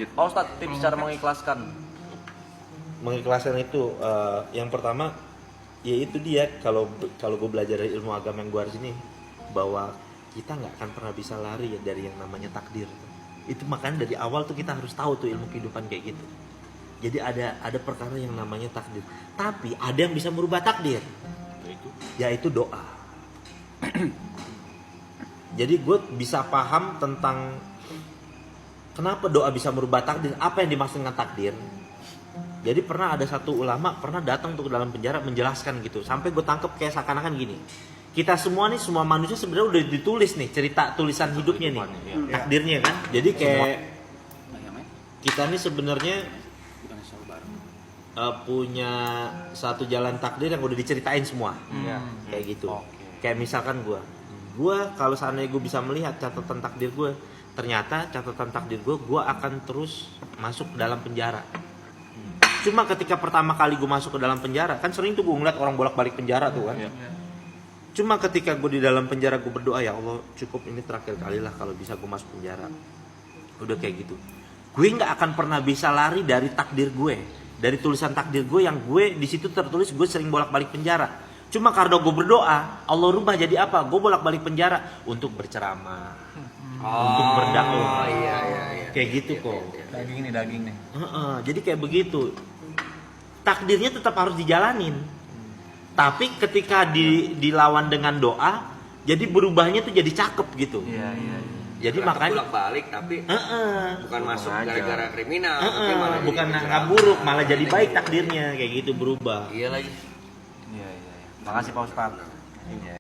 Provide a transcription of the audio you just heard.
lanjut. Pak Ustadz, tips cara mengikhlaskan. Mengikhlaskan itu yang pertama ya itu dia, kalau gue belajar dari ilmu agama yang gue harus ini, bahwa kita nggak akan pernah bisa lari ya dari yang namanya takdir. Itu makanya dari awal tuh kita harus tahu tuh ilmu kehidupan kayak gitu. Jadi ada perkara yang namanya takdir, tapi ada yang bisa merubah takdir, yaitu doa. Jadi gue bisa paham tentang kenapa doa bisa merubah takdir, apa yang dimaksud dengan takdir. Jadi pernah ada satu ulama pernah datang tuh ke dalam penjara menjelaskan gitu, sampai gue tangkep kayak seakan-akan gini. Kita semua nih, semua manusia sebenarnya udah ditulis nih cerita tulisan hidupnya nih, takdirnya kan. Jadi kayak kita nih sebenarnya punya satu jalan takdir yang udah diceritain semua, kayak gitu. Kayak misalkan gue kalau seandainya gue bisa melihat catatan takdir gue, ternyata catatan takdir gue akan terus masuk ke dalam penjara. Cuma ketika pertama kali gue masuk ke dalam penjara, kan sering tuh gue ngeliat orang bolak-balik penjara tuh kan. Cuma ketika gue di dalam penjara, gue berdoa, ya Allah cukup ini terakhir kali lah kalau bisa gue masuk penjara. Udah kayak gitu. Gue nggak akan pernah bisa lari dari takdir gue, dari tulisan takdir gue yang gue di situ tertulis gue sering bolak-balik penjara. Cuma karena gue berdoa, Allah rubah jadi apa? Gue bolak-balik penjara untuk berceramah, untuk berdakwah. Iya. Kayak gitu kok. Daging nih. Jadi kayak begitu. Takdirnya tetap harus dijalanin. Tapi ketika dilawan dengan doa, jadi berubahnya tuh jadi cakep gitu. Iya. Jadi makanya bolak-balik tapi bukan masuk aja. gara-gara kriminal, tapi malah jadi bukan bercerama. nggak buruk, malah jadi baik takdirnya kayak gitu, berubah. Iya lagi. Iya. Makasih Pak Ustadz. Iya.